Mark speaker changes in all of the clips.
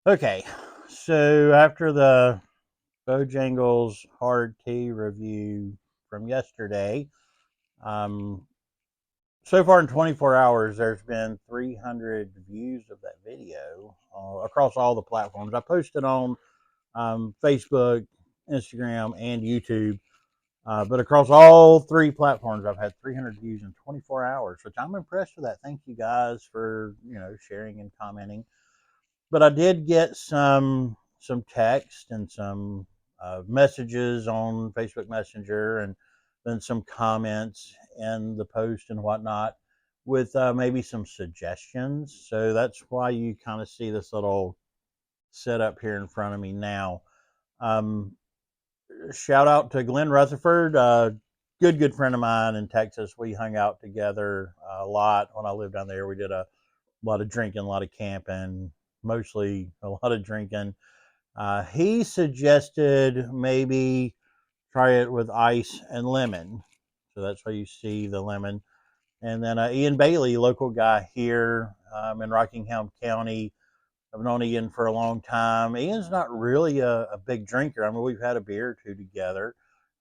Speaker 1: Okay, so after the Bojangles Hard Tea review from yesterday, um, so far in 24 hours, there's been 300 views of that video across all the platforms. I posted on Facebook, Instagram, and YouTube, but across all three platforms, I've had 300 views in 24 hours, which I'm impressed with that. Thank you guys for sharing and commenting. But I did get some text and some messages on Facebook Messenger, and then some comments in the post and whatnot with maybe some suggestions. So that's why you kind of see this little setup here in front of me now. Um, Shout out to Glenn Rutherford, good friend of mine in Texas. We hung out together a lot when I lived down there. We did a lot of drinking, a lot of camping, mostly a lot of drinking. He suggested maybe try it with ice and lemon. So that's why you see the lemon. And then Ian Bailey, local guy here in Rockingham County. I've known Ian for a long time. Ian's not really a big drinker. I mean, we've had a beer or two together,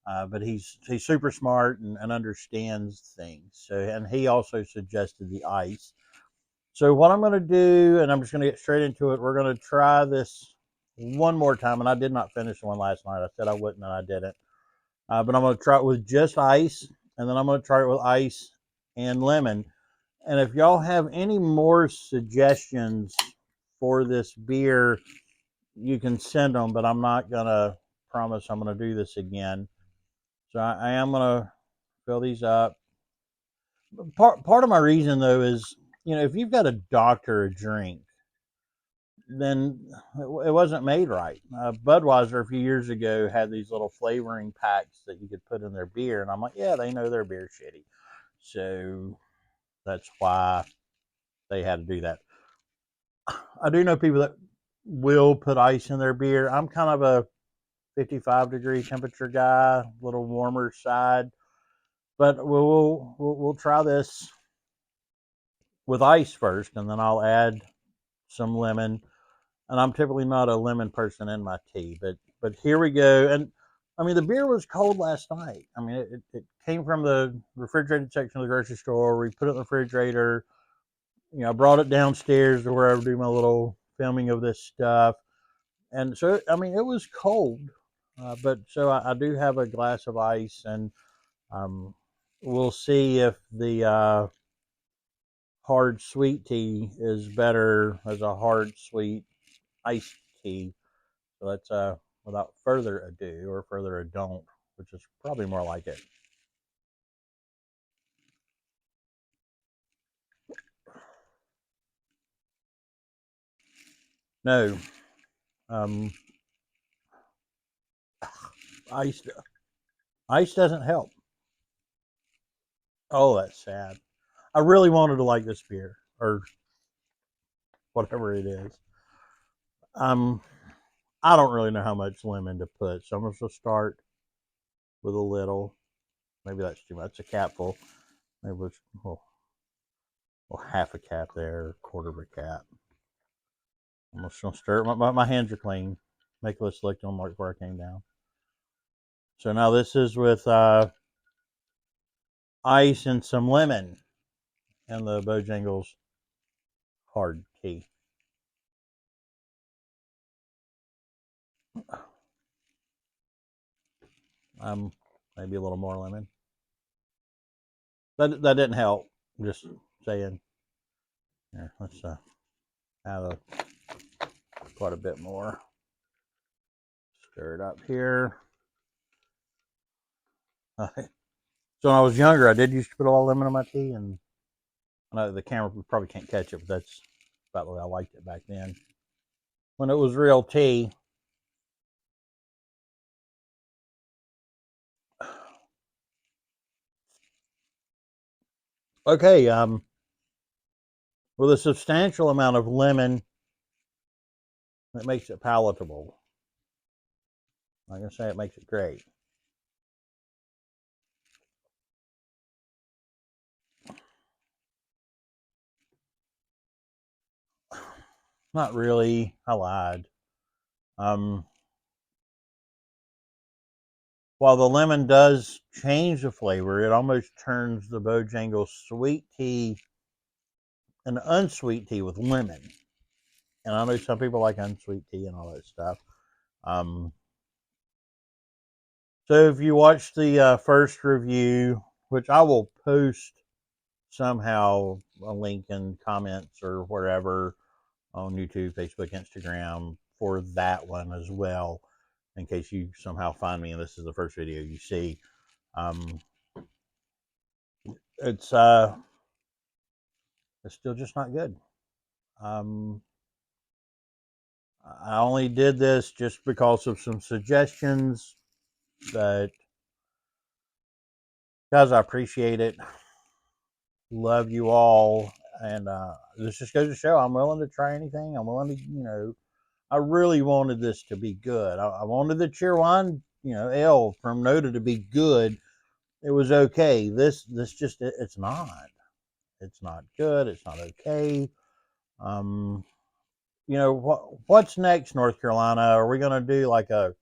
Speaker 1: but he's super smart and understands things. So, and he also suggested the ice. So what I'm going to do, and I'm just going to get straight into it. We're going to try this one more time, and I did not finish one last night. I said I wouldn't, and I didn't. But I'm going to try it with just ice, and then I'm going to try it with ice and lemon. And if y'all have any more suggestions for this beer, you can send them. But I'm not going to promise I'm going to do this again. So I am going to fill these up. Part of my reason though is, if you've got a doctor a drink, then it wasn't made right. Budweiser a few years ago had these little flavoring packs that you could put in their beer, and I'm like, yeah, they know their beer shitty, so that's why they had to do that. I do know people that will put ice in their beer. I'm kind of a 55-degree temperature guy, a little warmer side, but we'll try this with ice first, and then I'll add some lemon. And I'm typically not a lemon person in my tea, but here we go. And I mean, the beer was cold last night. I mean, it came from the refrigerated section of the grocery store. We put it in the refrigerator. I brought it downstairs to where I do my little filming of this stuff. And so, I mean, it was cold, but so I do have a glass of ice, and um, we'll see if the hard sweet tea is better as a hard sweet iced tea. So let's, without further ado, or further ado, which is probably more like it. No, um, ice ice doesn't help. Oh, that's sad. I really wanted to like this beer or whatever it is. Um, I don't really know how much lemon to put, so I'm just gonna start with a little. Maybe that's too much. A capful. Maybe it's half a cap there, a quarter of a cap. I'm just gonna stir it. My hands are clean. Make this lick on like where I came down. So now this is with ice and some lemon and the Bojangles Hard Tea. Maybe a little more lemon. That didn't help. Just saying. Here, let's add quite a bit more. Stir it up here. So when I was younger, I did used to put a lot of lemon in my tea, and I know the camera probably can't catch it, but that's about the way I liked it back then. When it was real tea. Okay, with a substantial amount of lemon, it makes it palatable. I'm gonna say it makes it great. Not really. I lied. Um, while the lemon does change the flavor, it almost turns the Bojangles sweet tea an unsweet tea with lemon. And I know some people like unsweet tea and all that stuff. Um, so if you watch the first review, which I will post somehow a link in comments or wherever on YouTube, Facebook, Instagram for that one as well, in case you somehow find me and this is the first video you see. Um, it's it's still just not good. Um, I only did this just because of some suggestions, but guys, I appreciate it. Love you all, and this just goes to show I'm willing to try anything. I'm willing to, I really wanted this to be good. I wanted the Cheerwine, ale from Noda to be good. It was okay. This just it's not. It's not good. It's not okay. Um, what's next, North Carolina? Are we gonna do like a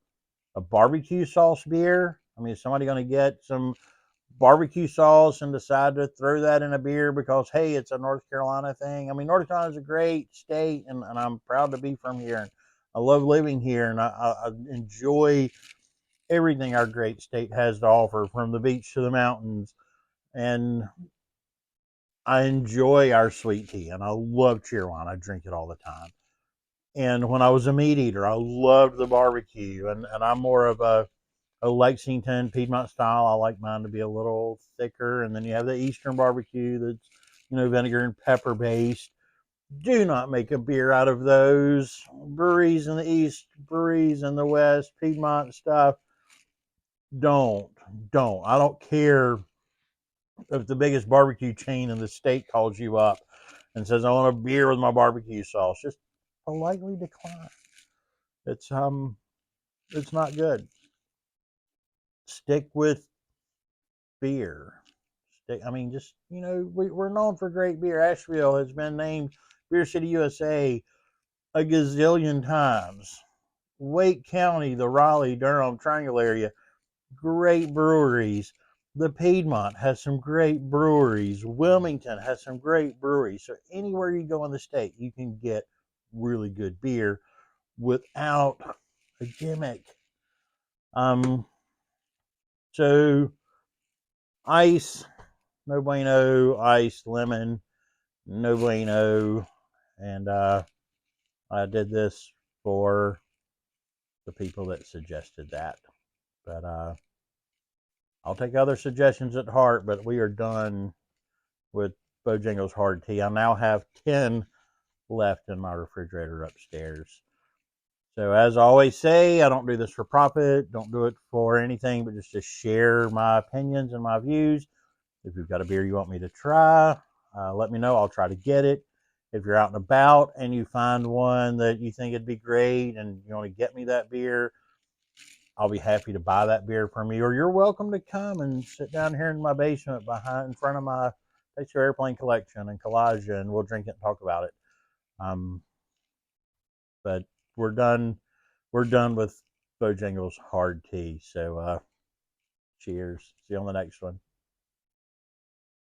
Speaker 1: barbecue sauce beer? I mean, is somebody gonna get some barbecue sauce and decide to throw that in a beer because hey, it's a North Carolina thing? I mean, North Carolina is a great state, and I'm proud to be from here. And I love living here, and I enjoy everything our great state has to offer, from the beach to the mountains. And I enjoy our sweet tea, and I love Cheerwine. I drink it all the time. And when I was a meat eater, I loved the barbecue, and I'm more of a Lexington Piedmont style. I like mine to be a little thicker. And then you have the Eastern barbecue that's, vinegar and pepper based. Do not make a beer out of those. Breweries in the East, breweries in the West, Piedmont stuff. Don't, don't. I don't care if the biggest barbecue chain in the state calls you up and says, I want a beer with my barbecue sauce. Just politely decline. It's not good. Stick with beer. I mean, just, we're known for great beer. Asheville has been named Beer City, USA a gazillion times. Wake County, the Raleigh, Durham Triangle area, great breweries. The Piedmont has some great breweries. Wilmington has some great breweries. So anywhere you go in the state, you can get really good beer without a gimmick. Um, so ice, no bueno. Ice, lemon, no bueno. And I did this for the people that suggested that. But I'll take other suggestions at heart. But we are done with Bojangles Hard Tea. I now have 10 left in my refrigerator upstairs. So as I always say, I don't do this for profit. Don't do it for anything but just to share my opinions and my views. If you've got a beer you want me to try, let me know. I'll try to get it. If you're out and about and you find one that you think it'd be great and you want to get me that beer, I'll be happy to buy that beer from you. Or you're welcome to come and sit down here in my basement in front of my Take Your Airplane collection and collage, and we'll drink it and talk about it. Um, but we're done. We're done with Bojangles Hard Tea. So cheers. See you on the next one.